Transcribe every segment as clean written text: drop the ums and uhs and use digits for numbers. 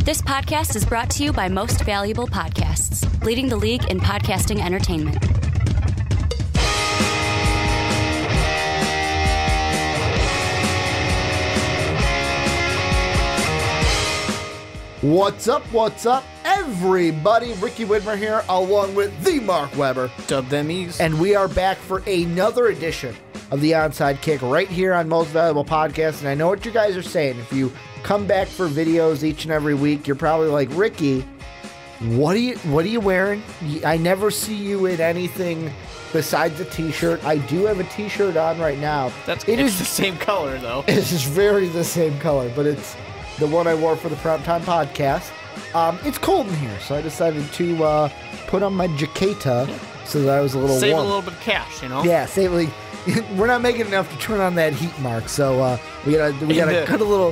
This podcast is brought to you by Most Valuable Podcasts, leading the league in podcasting entertainment. What's up, everybody? Ricky Widmer here, along with the Mark Weber. Dub them ease. And we are back for another edition of the Onside Kick right here on Most Valuable Podcast. And I know what you guys are saying. If you come back for videos each and every week, you're probably like, Ricky, what are you wearing? I never see you in anything besides a t-shirt. I do have a t-shirt on right now. It's the same color, though. It's just very the same color, but it's the one I wore for the Primetime Podcast. It's cold in here, so I decided to put on my jaqueta so that I was a little save warm. a little bit of cash, you know? Yeah, we're not making enough to turn on that heat mark, so we gotta cut a little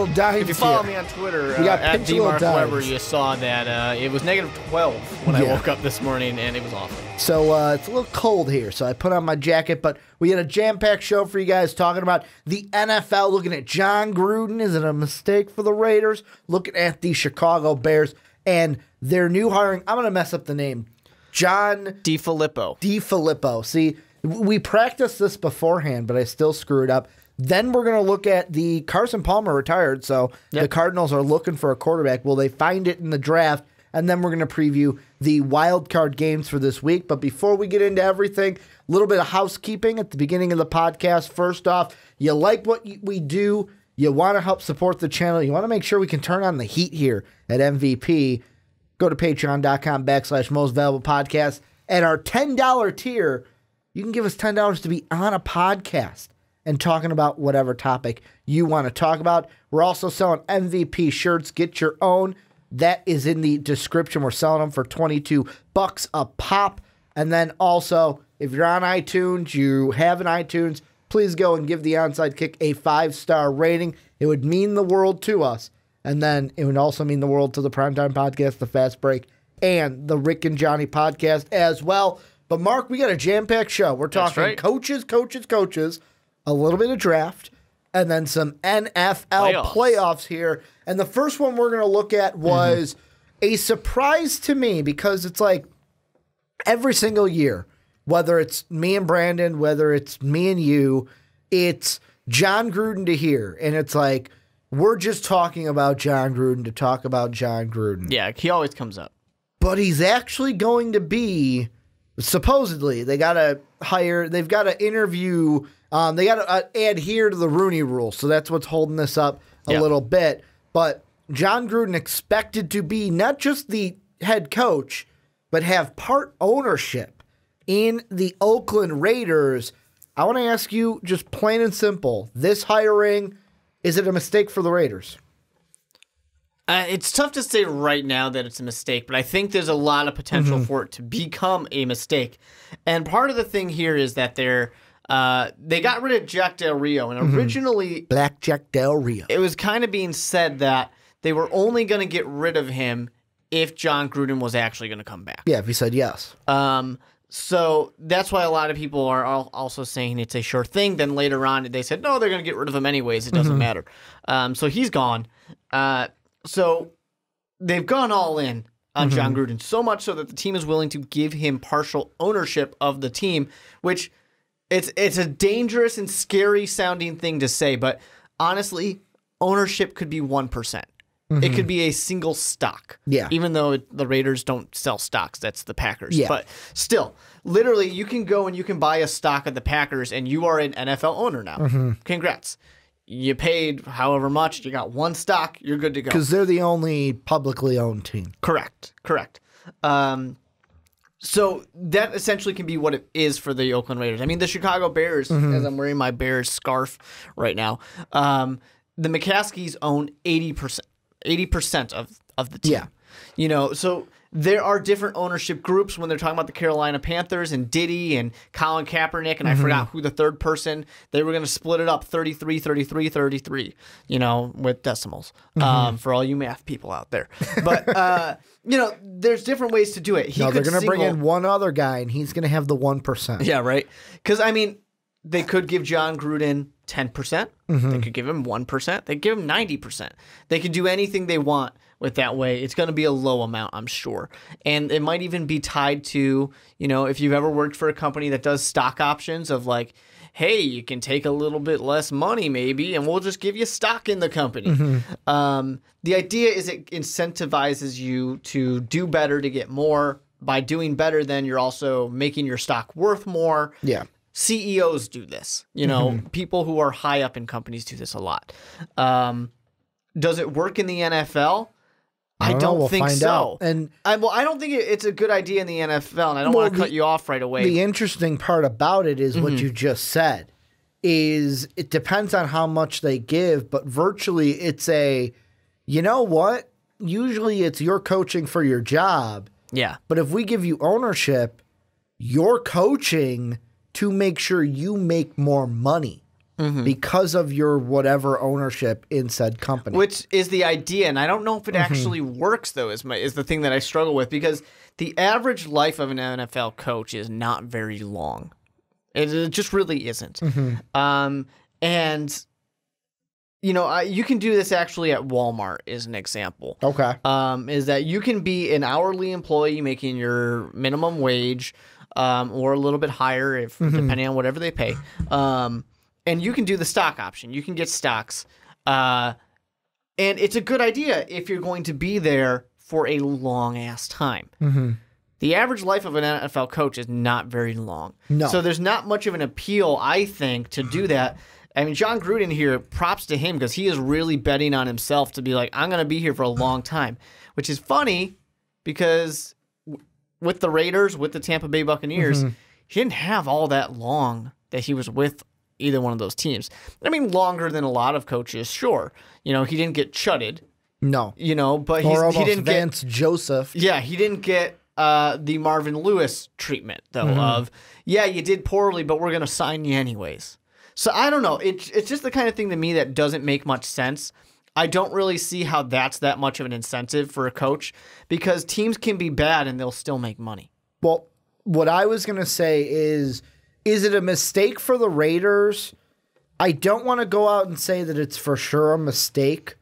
dimes. If you follow here. me on Twitter at @DMarkWeber, you saw that it was -12 when I woke up this morning, and it was awful. So it's a little cold here, so I put on my jacket, but we had a jam-packed show for you guys talking about the NFL, looking at Jon Gruden. Is it a mistake for the Raiders? Looking at the Chicago Bears and their new hiring. I'm going to mess up the name. John DeFilippo. See, we practiced this beforehand, but I still screw it up. Then we're going to look at the Carson Palmer retired, so the Cardinals are looking for a quarterback. Will they find it in the draft? And then we're going to preview the wild card games for this week. But before we get into everything, a little bit of housekeeping at the beginning of the podcast. First off, you like what we do, you want to help support the channel, you want to make sure we can turn on the heat here at MVP, go to patreon.com/Most Valuable Podcast. At our $10 tier, you can give us $10 to be on a podcast and talking about whatever topic you want to talk about. We're also selling MVP shirts. Get your own. That is in the description. We're selling them for $22 a pop. And then also, if you're on iTunes, you have an iTunes, please go and give the Onside Kick a 5-star rating. It would mean the world to us. And then it would also mean the world to the Primetime Podcast, the Fast Break, and the Rick and Johnny Podcast as well. But Mark, we got a jam-packed show. We're talking coaches, a little bit of draft, and then some NFL playoffs here. And the first one we're going to look at was a surprise to me because it's like every single year, whether it's me and Brandon, whether it's me and you, it's Jon Gruden to hear. And it's like we're just talking about Jon Gruden to talk about Jon Gruden. Yeah, he always comes up. But he's actually going to be, supposedly, they've got to interview, they got to adhere to the Rooney Rule. So that's what's holding this up a little bit. But Jon Gruden expected to be not just the head coach, but have part ownership in the Oakland Raiders. I want to ask you, just plain and simple, this hiring, is it a mistake for the Raiders? It's tough to say right now that it's a mistake, but I think there's a lot of potential for it to become a mistake. And part of the thing here is that they got rid of Jack Del Rio, and originally Black Jack Del Rio. It was kind of being said that they were only going to get rid of him if Jon Gruden was actually going to come back. Yeah, if he said yes. So that's why a lot of people are also saying it's a sure thing. Then later on, they said, no, they're going to get rid of him anyways. It doesn't matter. So he's gone. So they've gone all in on Jon Gruden, so much so that the team is willing to give him partial ownership of the team, which it's a dangerous and scary sounding thing to say, but honestly, ownership could be 1%. It could be a single stock. Yeah. Even though the Raiders don't sell stocks, that's the Packers. Yeah. But still, literally, you can go and you can buy a stock of the Packers, and you are an NFL owner now. Congrats. You paid however much, you got one stock, you're good to go. Because they're the only publicly owned team. Correct. So that essentially can be what it is for the Oakland Raiders. I mean, the Chicago Bears, as I'm wearing my Bears scarf right now, the McCaskies own 80% of the team. Yeah. You know, so there are different ownership groups when they're talking about the Carolina Panthers and Diddy and Colin Kaepernick, and I forgot who the third person. They were going to split it up 33, 33, 33, you know, with decimals for all you math people out there. But, you know, there's different ways to do it. They're going to bring in one other guy, and he's going to have the 1%. Yeah, right. Because, I mean, they could give Jon Gruden 10%. They could give him 1%. They could give him 90%. They could do anything they want with that way, it's going to be a low amount, I'm sure. And it might even be tied to, if you've ever worked for a company that does stock options of like, hey, you can take a little bit less money maybe, and we'll just give you stock in the company. The idea is it incentivizes you to do better, to get more. By doing better, then you're also making your stock worth more. Yeah. CEOs do this. People who are high up in companies do this a lot. Does it work in the NFL? I don't think so. Out. And I don't think it's a good idea in the NFL, and I don't want to cut you off right away. The interesting part about it is what you just said. Is it depends on how much they give, but virtually it's you know what? Usually it's you're coaching for your job. Yeah. But if we give you ownership, you're coaching to make sure you make more money because of your whatever ownership in said company. Which is the idea, and I don't know if it actually works, though, is the thing that I struggle with, because the average life of an NFL coach is not very long. It just really isn't. And... you can do this actually at Walmart as an example. Okay. Is that you can be an hourly employee making your minimum wage or a little bit higher if depending on whatever they pay. And you can do the stock option. You can get stocks. And it's a good idea if you're going to be there for a long-ass time. The average life of an NFL coach is not very long. No. So there's not much of an appeal, I think, to do that. I mean, Jon Gruden here, props to him because he is really betting on himself to be like, I'm going to be here for a long time, which is funny because with the Raiders, with the Tampa Bay Buccaneers, he didn't have all that long that he was with either one of those teams. I mean, longer than a lot of coaches, sure. He didn't get chutted. No. But he didn't Vance Joseph. Yeah, he didn't get the Marvin Lewis treatment, though, of, you did poorly, but we're going to sign you anyways. So I don't know. It's just the kind of thing to me that doesn't make much sense. I don't really see how that's that much of an incentive for a coach because teams can be bad and they'll still make money. Well, what I was going to say is it a mistake for the Raiders? I don't want to go out and say that it's for sure a mistake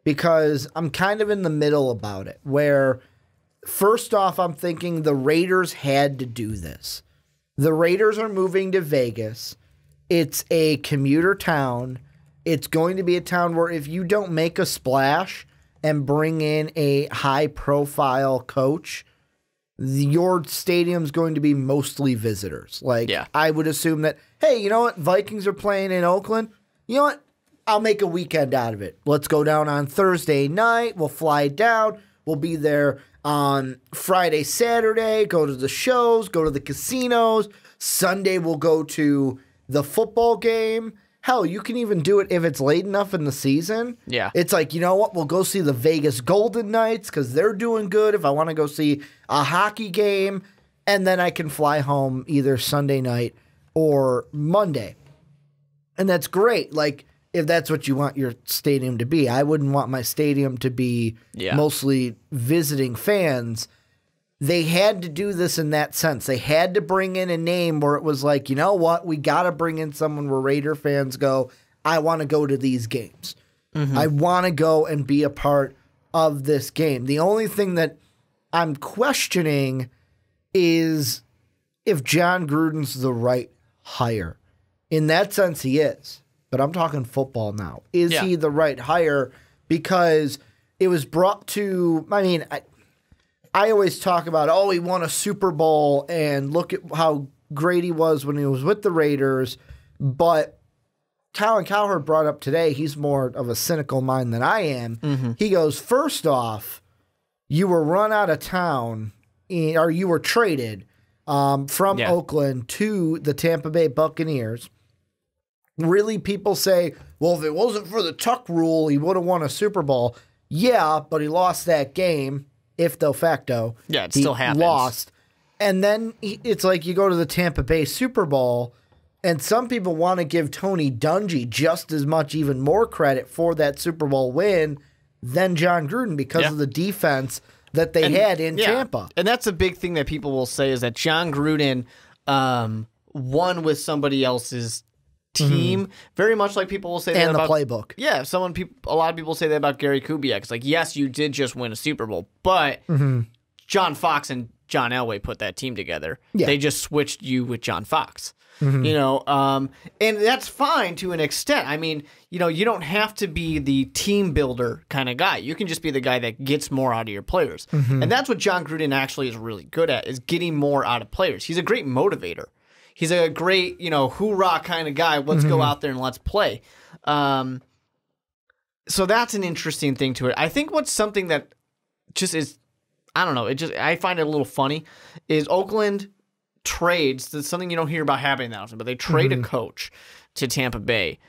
because I'm kind of in the middle about it where first off, I'm thinking the Raiders had to do this. The Raiders are moving to Vegas. It's a commuter town. It's going to be a town where if you don't make a splash and bring in a high-profile coach, your stadium's going to be mostly visitors. I would assume that, hey, you know what? Vikings are playing in Oakland. You know what? I'll make a weekend out of it. Let's go down on Thursday night. We'll fly down. We'll be there on Friday, Saturday, go to the shows, go to the casinos. Sunday, we'll go to the football game. Hell, you can even do it if it's late enough in the season. Yeah. It's like, you know what? We'll go see the Vegas Golden Knights because they're doing good if I want to go see a hockey game. And then I can fly home either Sunday night or Monday. And that's great. If that's what you want your stadium to be. I wouldn't want my stadium to be mostly visiting fans. They had to do this in that sense. They had to bring in a name where it was like, you know what? We got to bring in someone where Raider fans go, I want to go to these games. I want to go and be a part of this game. The only thing that I'm questioning is if Jon Gruden's the right hire. In that sense, he is. But I'm talking football now. Is he the right hire? Because it was brought to, I always talk about, he won a Super Bowl and look at how great he was when he was with the Raiders. But Colin Cowherd brought up today, he's more of a cynical mind than I am. He goes, first off, you were run out of town, or you were traded from Oakland to the Tampa Bay Buccaneers. Really, people say, well, if it wasn't for the Tuck rule, he would have won a Super Bowl. Yeah, but he lost that game. If de facto, it still happens. Lost. And then it's like you go to the Tampa Bay Super Bowl, and some people want to give Tony Dungy just as much, even more credit for that Super Bowl win than Jon Gruden because of the defense that they had in Tampa. And that's a big thing that people will say is that Jon Gruden won with somebody else's team, very much like people will say that And the about playbook. Yeah, a lot of people say that about Gary Kubiak. It's like, yes, you did just win a Super Bowl, but John Fox and John Elway put that team together. Yeah. They just switched you with John Fox. And that's fine to an extent. I mean, you don't have to be the team builder kind of guy. You can just be the guy that gets more out of your players. And that's what Jon Gruden actually is really good at, is getting more out of players. He's a great motivator. He's a great, hoorah kind of guy. Let's go out there and let's play. So that's an interesting thing to it. I think what's something that just is, I don't know, I find it a little funny, is Oakland trades. That's something you don't hear about happening that often, but they trade a coach to Tampa Bay.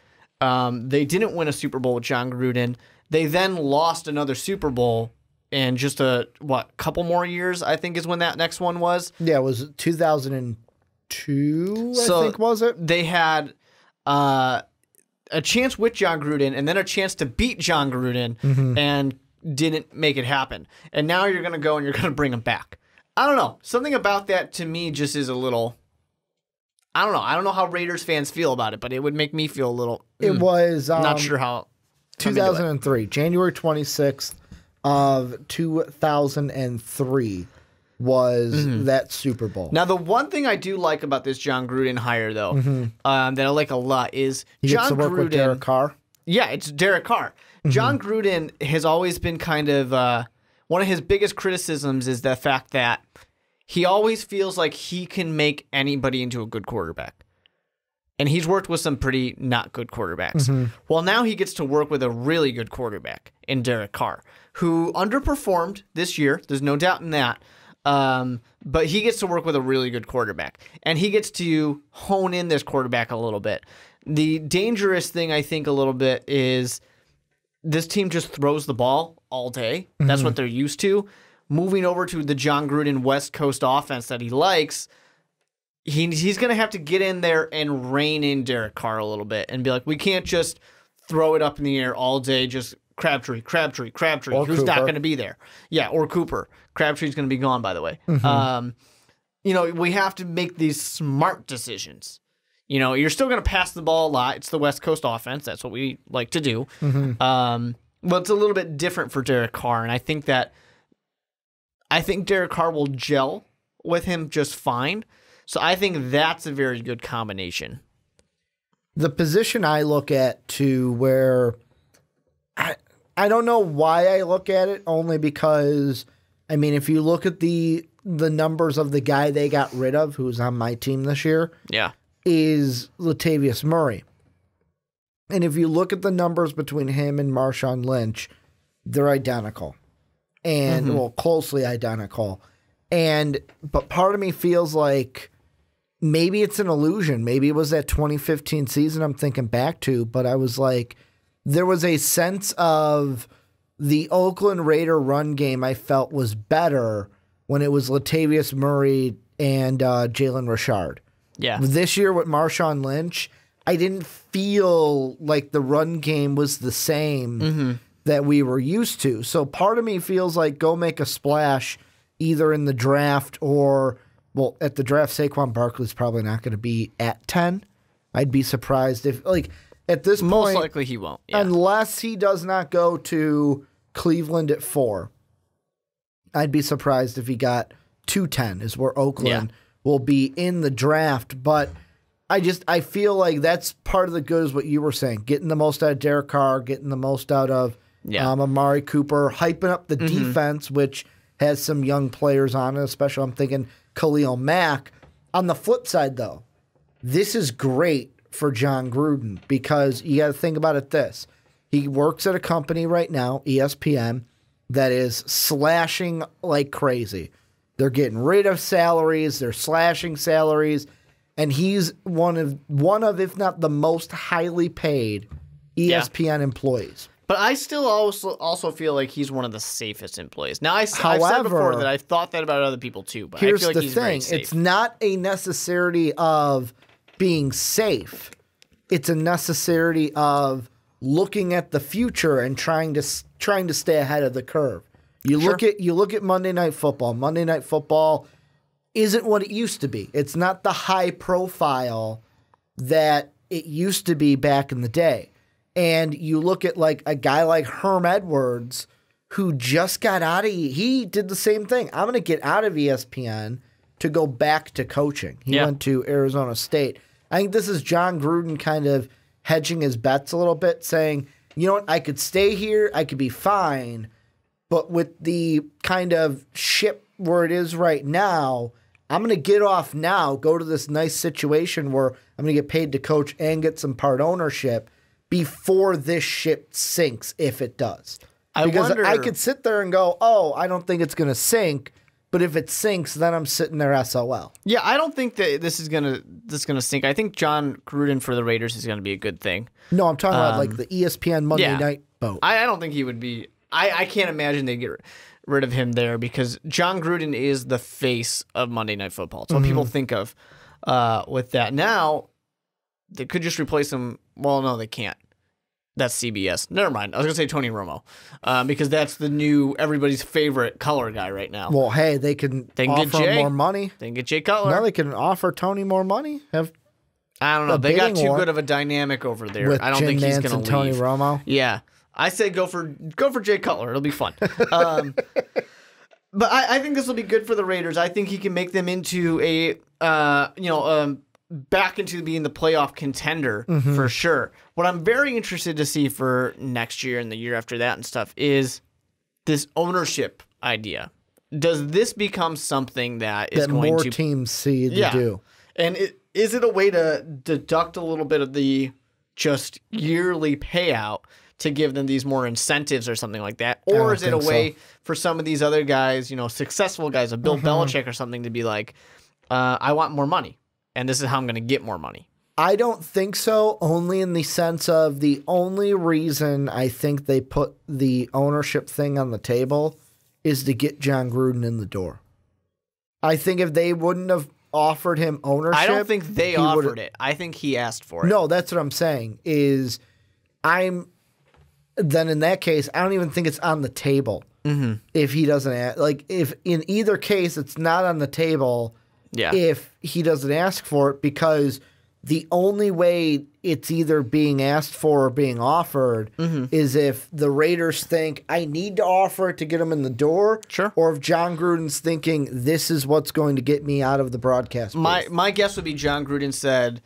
They didn't win a Super Bowl with Jon Gruden. They then lost another Super Bowl in just couple more years, I think is when that next one was. Yeah, it was 2002, I think, was it? They had a chance with Jon Gruden and then a chance to beat Jon Gruden and didn't make it happen. And now you're going to go and you're going to bring him back. I don't know. Something about that to me just is a little, I don't know. I don't know how Raiders fans feel about it, but it would make me feel a little, It was not sure how. 2003, January 26th of 2003 was that Super Bowl. Now, the one thing I do like about this Jon Gruden hire, though, that I like a lot is He gets to work with Derek Carr. Yeah, it's Derek Carr. Jon Gruden has always been kind of one of his biggest criticisms is the fact that he always feels like he can make anybody into a good quarterback. And he's worked with some pretty not good quarterbacks. Well, now he gets to work with a really good quarterback in Derek Carr, who underperformed this year. There's no doubt in that. But he gets to work with a really good quarterback. And he gets to hone in this quarterback a little bit. The dangerous thing, I think, a little bit is this team just throws the ball all day. That's what they're used to. Moving over to the Jon Gruden West Coast offense that he likes, he's going to have to get in there and rein in Derek Carr a little bit and be like, we can't just throw it up in the air all day, just Crabtree. Or Who's Cooper. not going to be there? Yeah, or Cooper. Crabtree's going to be gone, by the way. We have to make these smart decisions. You're still going to pass the ball a lot. It's the West Coast offense. That's what we like to do. But it's a little bit different for Derek Carr, and I think Derek Carr will gel with him just fine. So I think that's a very good combination. The position I look at to where I don't know why I look at it, only because, I mean, if you look at the numbers of the guy they got rid of, who's on my team this year, is Latavius Murray. And if you look at the numbers between him and Marshawn Lynch, they're identical. And, well, closely identical. But part of me feels like maybe it's an illusion. Maybe it was that 2015 season I'm thinking back to, but I was like, there was a sense of the Oakland Raider run game I felt was better when it was Latavius Murray and Jalen Richard. Yeah. This year with Marshawn Lynch, I didn't feel like the run game was the same that we were used to. So part of me feels like go make a splash either in the draft or, well, at the draft, Saquon Barkley's probably not going to be at 10. I'd be surprised if, like, at this point. Most likely he won't. Yeah. Unless he does not go to Cleveland at 4. I'd be surprised if he got 210 is where Oakland will be in the draft. But I feel like that's part of the good is what you were saying. Getting the most out of Derek Carr, getting the most out of Amari Cooper, hyping up the defense, which has some young players on it, especially I'm thinking Khalil Mack. On the flip side, though, this is great for Jon Gruden because you got to think about it this. He works at a company right now, ESPN, that is slashing like crazy. They're getting rid of salaries. They're slashing salaries. And he's one of, if not the most highly paid ESPN employees. But I still also feel like he's one of the safest employees. Now, I've said before that I've thought that about other people too, but I feel like he's very safe. It's not a necessity of being safe. It's a necessity of looking at the future and trying to stay ahead of the curve. You look at Monday Night Football. Monday Night Football isn't what it used to be. It's not the high profile that it used to be back in the day. And you look at like a guy like Herm Edwards, who just got out of, he did the same thing. I'm going to get out of ESPN to go back to coaching. He went to Arizona State. I think this is Jon Gruden kind of hedging his bets a little bit, saying, you know what, I could stay here, I could be fine, but with the kind of ship where it is right now, I'm going to get off now, go to this nice situation where I'm going to get paid to coach and get some part ownership before this ship sinks, if it does. Because I could sit there and go, oh, I don't think it's going to sink. But if it sinks, then I'm sitting there SOL. Yeah, I don't think that this is gonna sink. I think Jon Gruden for the Raiders is gonna be a good thing. No, I'm talking about like the ESPN Monday night boat. I don't think he would be. I can't imagine they get rid of him there because Jon Gruden is the face of Monday Night Football. It's what people think of with that. Now they could just replace him. Well, no, they can't. That's CBS. Never mind. I was going to say Tony Romo because that's the new everybody's favorite color guy right now. Well, hey, they can offer him more money. They can get Jay Cutler. No, they can offer Tony more money. I don't know. They got too good of a dynamic over there. With I don't Jim think he's Nance going and to leave. Tony Romo. Yeah. I say go for Jay Cutler. It'll be fun. But I think this will be good for the Raiders. I think he can make them into a back into being the playoff contender for sure. What I'm very interested to see for next year and the year after that and stuff is this ownership idea. Does this become something that is going more to teams see to do? And is it a way to deduct a little bit of the just yearly payout to give them these more incentives or something like that? Or is it a way for some of these other guys, successful guys, a Bill Belichick or something, to be like, I want more money, and this is how I'm going to get more money? I don't think so, only in the sense of the only reason I think they put the ownership thing on the table is to get Jon Gruden in the door. I think if they wouldn't have offered him ownership... I don't think they offered it. I think he asked for it. No, that's what I'm saying, is then in that case, I don't even think it's on the table if he doesn't... if in either case, it's not on the table if he doesn't ask for it, because... the only way it's either being asked for or being offered is if the Raiders think, I need to offer it to get him in the door. Sure. Or if Jon Gruden's thinking, this is what's going to get me out of the broadcast booth. My guess would be Jon Gruden said,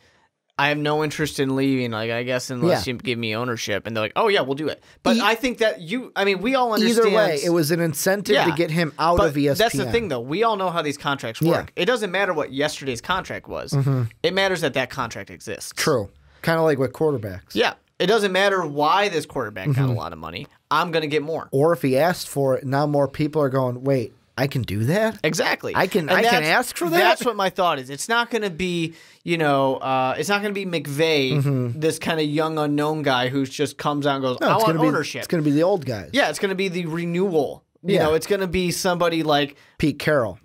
I have no interest in leaving, I guess, unless you give me ownership. And they're like, oh, yeah, we'll do it. But I think that we all understand. Either way, it was an incentive to get him out of ESPN. That's the thing, though. We all know how these contracts work. It doesn't matter what yesterday's contract was. It matters that contract exists. True. Kind of like with quarterbacks. Yeah. It doesn't matter why this quarterback got a lot of money. I'm going to get more. Or if he asked for it, now more people are going, wait, I can do that? Exactly. I can ask for that? That's what my thought is. It's not going to be, it's not going to be McVay, this kind of young unknown guy who just comes out and goes, I want ownership. It's going to be the old guys. Yeah, it's going to be the renewal. It's going to be somebody like Pete Carroll.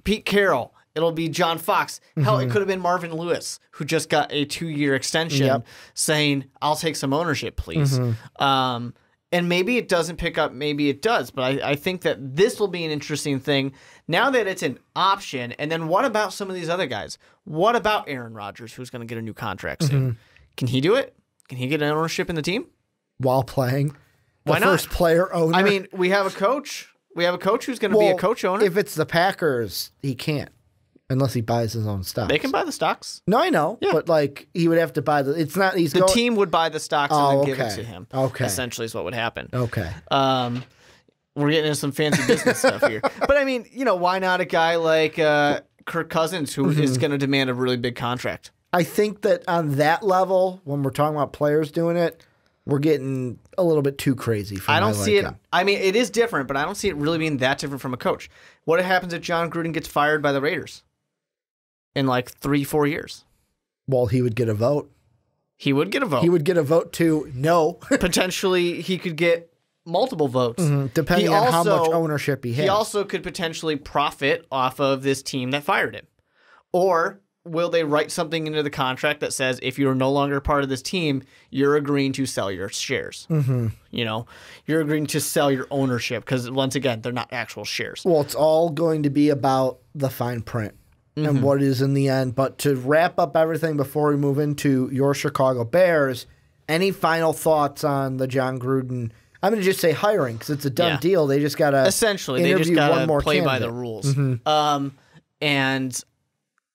It'll be John Fox. Hell, it could have been Marvin Lewis, who just got a 2-year extension saying, I'll take some ownership, please. And maybe it doesn't pick up, maybe it does. But I think that this will be an interesting thing now that it's an option. And then what about some of these other guys? What about Aaron Rodgers, who's going to get a new contract soon? Can he do it? Can he get an ownership in the team? While playing? Why not? First player owner? I mean, we have a coach. We have a coach who's going to be a coach owner. If it's the Packers, he can't. Unless he buys his own stocks. They can buy the stocks. No, I know. Yeah. But he would have to buy the... It's not... The team would buy the stocks and then give it to him. Okay. Essentially is what would happen. Okay. We're getting into some fancy business stuff here. But I mean, why not a guy like Kirk Cousins who is going to demand a really big contract? I think that on that level, when we're talking about players doing it, we're getting a little bit too crazy for I don't see it. I mean, it is different, but I don't see it really being that different from a coach. What happens if Jon Gruden gets fired by the Raiders in 3-4 years? Well, he would get a vote. He would get a vote. He would get a vote to no. Potentially, he could get multiple votes. Depending on how much ownership he has. He also could potentially profit off of this team that fired him. Or will they write something into the contract that says if you're no longer part of this team, you're agreeing to sell your shares? You're agreeing to sell your ownership because, once again, they're not actual shares. Well, it's all going to be about the fine print. and what it is in the end. But to wrap up everything before we move into your Chicago Bears, any final thoughts on the Jon Gruden? I'm going to just say hiring because it's a done deal. They just got to essentially they just got to play by the rules. And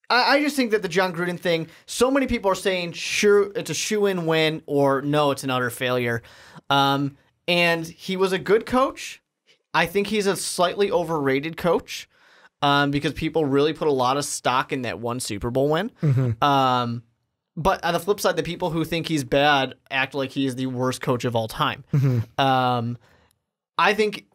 I just think that the Jon Gruden thing, so many people are saying, sure, it's a shoe-in win, or no, it's an utter failure. And he was a good coach. I think he's a slightly overrated coach because people really put a lot of stock in that one Super Bowl win. But on the flip side, the people who think he's bad act like he is the worst coach of all time. I think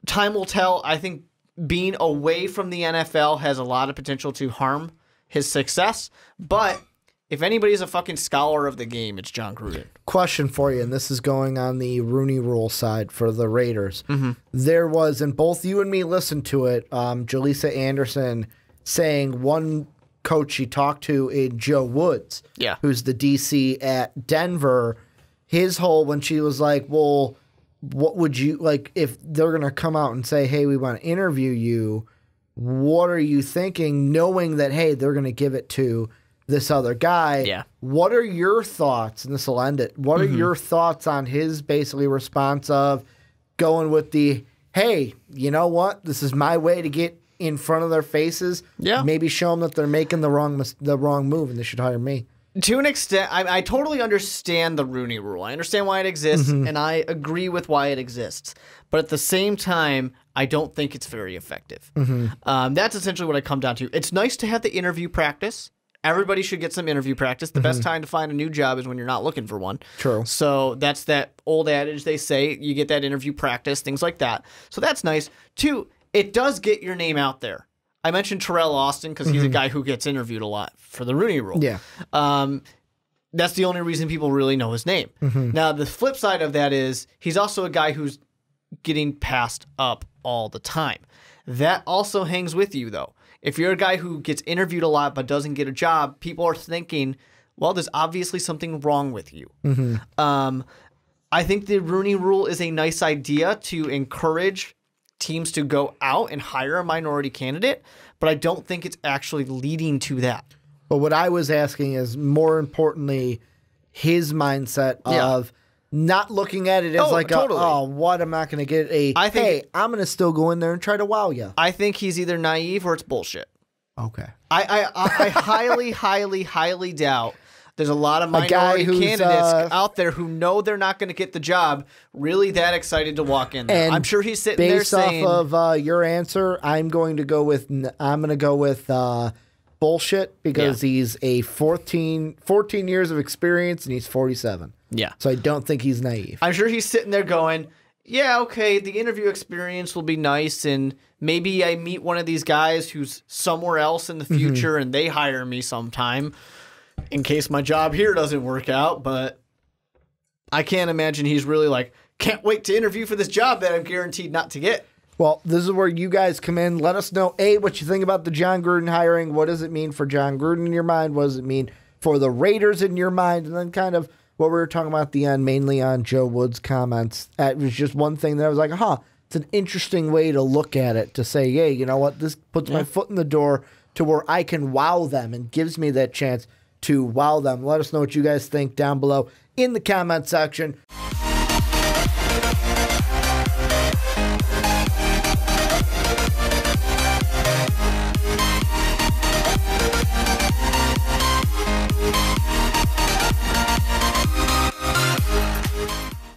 time will tell. I think being away from the NFL has a lot of potential to harm his success, but if anybody's a fucking scholar of the game, it's Jon Gruden. Question for you, and this is going on the Rooney Rule side for the Raiders. There was, and both you and me listened to it, Jaleesa Anderson saying one coach she talked to in Joe Woods, who's the DC at Denver, his whole, when she was like, well, what would you, like, if they're going to come out and say, hey, we want to interview you, what are you thinking, knowing that, hey, they're going to give it to this other guy? What are your thoughts, and this will end it, what are your thoughts on his basically response of going with the, hey, you know what, this is my way to get in front of their faces, maybe show them that they're making the wrong move and they should hire me? To an extent, I totally understand the Rooney Rule. I understand why it exists, and I agree with why it exists. But at the same time, I don't think it's very effective. That's essentially what I come down to. It's nice to have the interview practice. Everybody should get some interview practice. The best time to find a new job is when you're not looking for one. True. So that's that old adage they say, you get that interview practice, things like that. So that's nice. Two, it does get your name out there. I mentioned Terrell Austin because he's a guy who gets interviewed a lot for the Rooney Rule. That's the only reason people really know his name. Now, the flip side of that is he's also a guy who's getting passed up all the time. That also hangs with you, though. If you're a guy who gets interviewed a lot but doesn't get a job, people are thinking, well, there's obviously something wrong with you. I think the Rooney Rule is a nice idea to encourage teams to go out and hire a minority candidate, but I don't think it's actually leading to that. But what I was asking is, more importantly, his mindset of not looking at it as what, I'm not going to get hey, I'm going to still go in there and try to wow you. I think he's either naive or it's bullshit. Okay. I highly, highly, highly doubt there's a lot of minority candidates out there who know they're not going to get the job, really that excited to walk in there. I'm sure he's sitting there saying... Based off of your answer, I'm going to go with bullshit because he's a 14 years of experience and he's 47. So I don't think he's naive. I'm sure he's sitting there going, yeah, okay, the interview experience will be nice, and maybe I meet one of these guys who's somewhere else in the future and they hire me sometime in case my job here doesn't work out. But I can't imagine he's really like, can't wait to interview for this job that I'm guaranteed not to get. Well, this is where you guys come in. Let us know, A, what you think about the Jon Gruden hiring. What does it mean for Jon Gruden in your mind? What does it mean for the Raiders in your mind? And then kind of what we were talking about at the end, mainly on Joe Woods' comments. It was just one thing that I was like, it's an interesting way to look at it, to say, hey, you know what, this puts my foot in the door to where I can wow them and gives me that chance to wow them. Let us know what you guys think down below in the comment section.